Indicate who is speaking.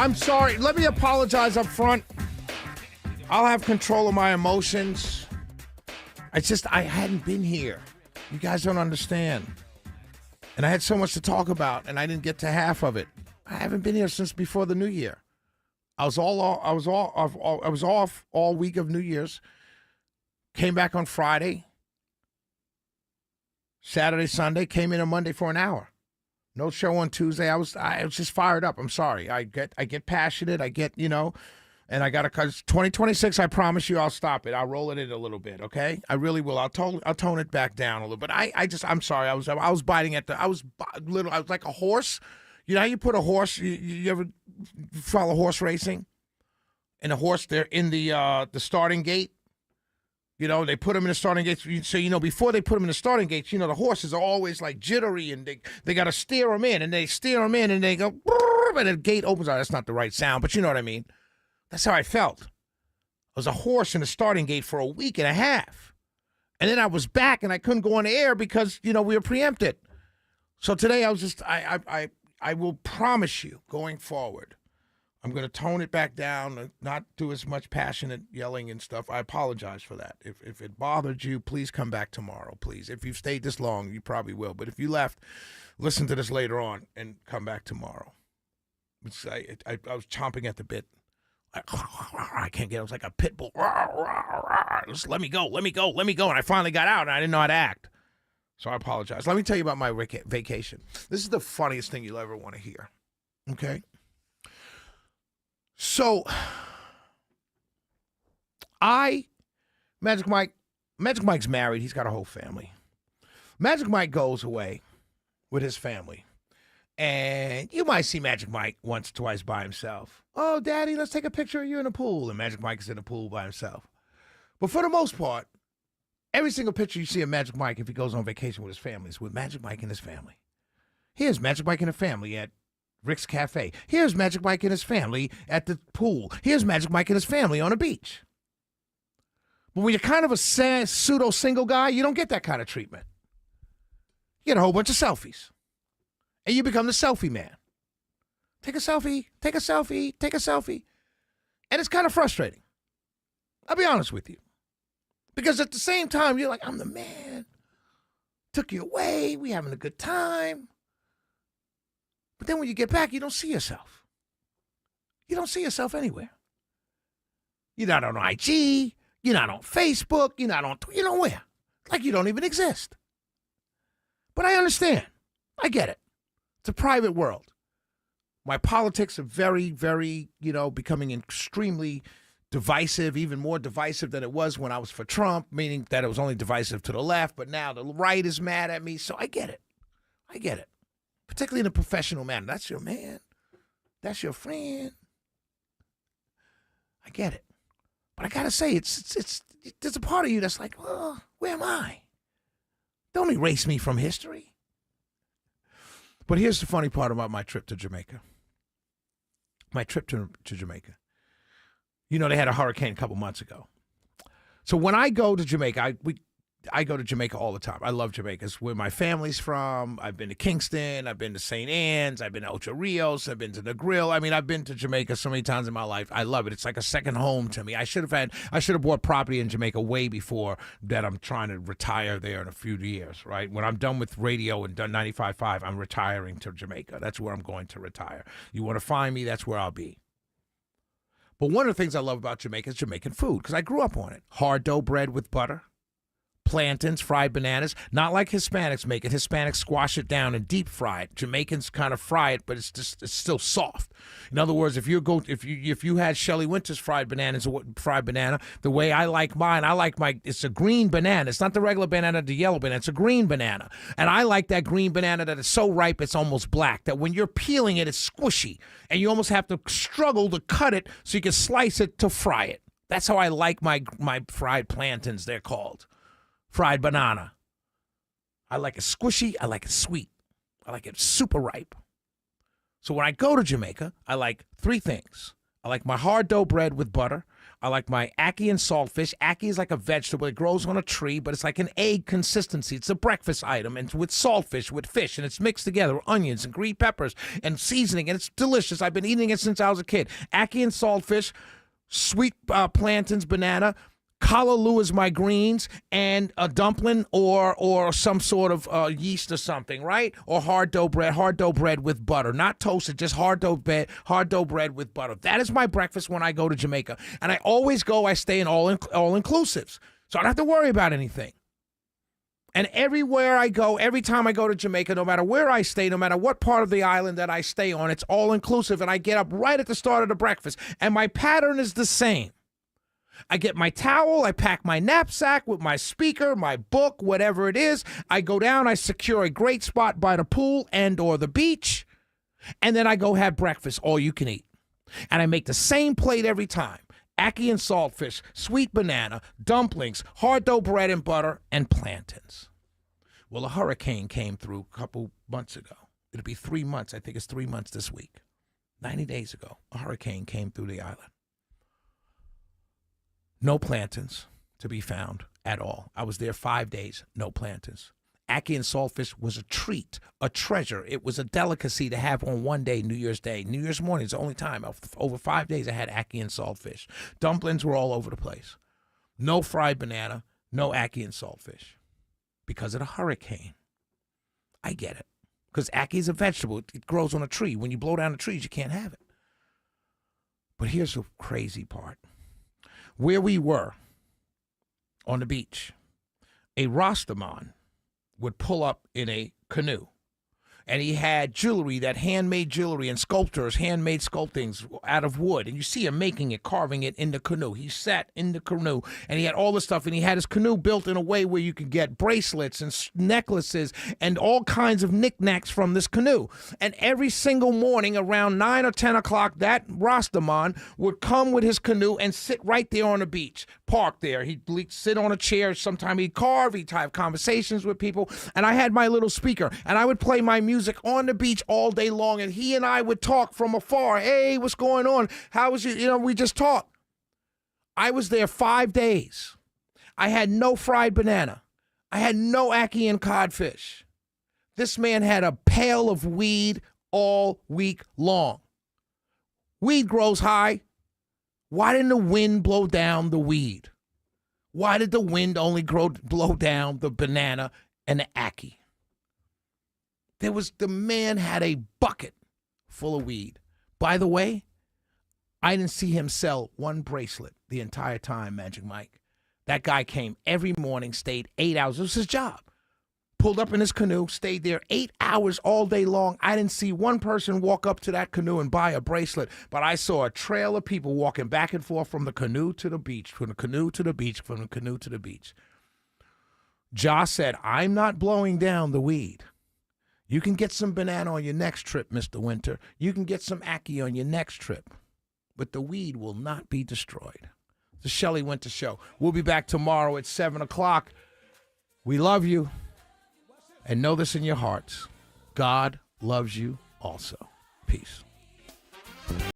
Speaker 1: I'm sorry. Let me apologize up front. I'll have control of my emotions. I hadn't been here. You guys don't understand. And I had so much to talk about, and I didn't get to half of it. I haven't been here since before the New Year. I was off all week of New Year's. Came back on Friday, Saturday, Sunday. Came in on Monday for an hour. No show on Tuesday. I was just fired up. I'm sorry. I get passionate. And I got to, cause 2026. I promise you, I'll stop it. I'll roll it in a little bit. Okay, I really will. I'll tone it back down a little. But I'm sorry. I was biting at I was like a horse. You know how you put a horse? You ever follow horse racing? And a horse, they're in the starting gate. You know, they put them in the starting gates. So, before they put them in the starting gates, the horses are always like jittery and they got to steer them in. And they steer them in and they go, and the gate opens. Oh, that's not the right sound, but you know what I mean. That's how I felt. I was a horse in the starting gate for a week and a half. And then I was back and I couldn't go on the air because, we were preempted. So today I was just, I will promise you going forward, I'm going to tone it back down and not do as much passionate yelling and stuff. I apologize for that. If it bothered you, please come back tomorrow, please. If you've stayed this long, you probably will. But if you left, listen to this later on and come back tomorrow. I was chomping at the bit. I can't get it. I was like a pit bull. Just let me go. And I finally got out, and I didn't know how to act. So I apologize. Let me tell you about my vacation. This is the funniest thing you'll ever want to hear. Okay? So, Magic Mike's married. He's got a whole family. Magic Mike goes away with his family. And you might see Magic Mike once or twice by himself. Oh, Daddy, let's take a picture of you in the pool. And Magic Mike is in the pool by himself. But for the most part, every single picture you see of Magic Mike, if he goes on vacation with his family, is with Magic Mike and his family. Here's Magic Mike and the family at Rick's Cafe. Here's Magic Mike and his family at the pool. Here's Magic Mike and his family on the beach. But when you're kind of a pseudo-single guy, you don't get that kind of treatment. You get a whole bunch of selfies. And you become the selfie man. Take a selfie, take a selfie, take a selfie. And it's kind of frustrating. I'll be honest with you. Because at the same time, you're like, I'm the man. Took you away. We having a good time. But then when you get back, you don't see yourself. You don't see yourself anywhere. You're not on IG. You're not on Facebook. You're not on Twitter. You know where? Like you don't even exist. But I understand. I get it. It's a private world. My politics are very, very, becoming extremely divisive, even more divisive than it was when I was for Trump, meaning that it was only divisive to the left, but now the right is mad at me. So I get it. Particularly in a professional manner. That's your man. That's your friend. I get it. But I got to say, it's there's a part of you that's like, oh, where am I? Don't erase me from history. But here's the funny part about my trip to Jamaica. My trip to Jamaica. They had a hurricane a couple months ago. So when I go to Jamaica, I go to Jamaica all the time. I love Jamaica. It's where my family's from. I've been to Kingston. I've been to St. Anne's. I've been to Ocho Rios. I've been to the Grill. I mean, I've been to Jamaica so many times in my life. I love it. It's like a second home to me. I should have bought property in Jamaica way before that. I'm trying to retire there in a few years, right? When I'm done with radio and done 95.5, I'm retiring to Jamaica. That's where I'm going to retire. You want to find me, that's where I'll be. But one of the things I love about Jamaica is Jamaican food, because I grew up on it. Hard dough bread with butter. Plantains, fried bananas, not like Hispanics make it. Hispanics squash it down and deep fry it. Jamaicans kind of fry it, but it's still soft. In other words, if you had Shelley Winter's fried banana, the way I like mine, it's a green banana. It's not the regular banana, the yellow banana. It's a green banana, and I like that green banana that is so ripe it's almost black. That when you're peeling it, it's squishy, and you almost have to struggle to cut it so you can slice it to fry it. That's how I like my fried plantains. They're called. Fried banana. I like it squishy. I like it sweet. I like it super ripe. So when I go to Jamaica, I like three things. I like my hard dough bread with butter. I like my ackee and saltfish. Ackee is like a vegetable. It grows on a tree, but it's like an egg consistency. It's a breakfast item, and with saltfish, with fish, and it's mixed together with onions and green peppers and seasoning, and it's delicious. I've been eating it since I was a kid. Ackee and saltfish, sweet plantains, banana. Callaloo is my greens, and a dumpling or some sort of yeast or something, right? Or hard dough bread with butter, not toasted, just hard dough bread with butter. That is my breakfast when I go to Jamaica, and I stay in all inclusives, so I don't have to worry about anything. And everywhere I go, every time I go to Jamaica, no matter where I stay, no matter what part of the island that I stay on, it's all inclusive, and I get up right at the start of the breakfast, and my pattern is the same. I get my towel, I pack my knapsack with my speaker, my book, whatever it is. I go down, I secure a great spot by the pool and or the beach, and then I go have breakfast, all you can eat. And I make the same plate every time. Ackee and saltfish, sweet banana, dumplings, hard dough bread and butter, and plantains. Well, a hurricane came through a couple months ago. It'll be 3 months. I think it's 3 months this week. 90 days ago, a hurricane came through the island. No plantains to be found at all. I was there 5 days, no plantains. Ackee and saltfish was a treat, a treasure. It was a delicacy to have on one day, New Year's Day. New Year's morning is the only time. Over 5 days, I had ackee and saltfish. Dumplings were all over the place. No fried banana, no ackee and saltfish. Because of the hurricane. I get it. Because ackee is a vegetable. It grows on a tree. When you blow down the trees, you can't have it. But here's the crazy part. Where we were, on the beach, a Rastaman would pull up in a canoe, and he had jewelry, that handmade jewelry, and sculptors, handmade sculptings out of wood, and you see him making it, carving it in the canoe. He sat in the canoe, and he had all the stuff, and he had his canoe built in a way where you could get bracelets and necklaces and all kinds of knickknacks from this canoe. And every single morning around 9 or 10 o'clock, that Rastaman would come with his canoe and sit right there on the beach, park there. He'd sit on a chair. Sometimes he'd carve. He'd have conversations with people. And I had my little speaker, and I would play my music on the beach all day long, and he and I would talk from afar. Hey, what's going on? How was you? You know, we just talked. I was there 5 days. I had no fried banana. I had no ackee and codfish. This man had a pail of weed all week long. Weed grows high. Why didn't the wind blow down the weed? Why did the wind only blow down the banana and the ackee? The man had a bucket full of weed. By the way, I didn't see him sell one bracelet the entire time, Magic Mike. That guy came every morning, stayed 8 hours. It was his job. Pulled up in his canoe, stayed there 8 hours all day long. I didn't see one person walk up to that canoe and buy a bracelet, but I saw a trail of people walking back and forth from the canoe to the beach, from the canoe to the beach, from the canoe to the beach. Josh said, I'm not blowing down the weed. You can get some banana on your next trip, Mr. Winter. You can get some ackee on your next trip. But the weed will not be destroyed. The Shelley Winter Show. We'll be back tomorrow at 7 o'clock. We love you. And know this in your hearts. God loves you also. Peace.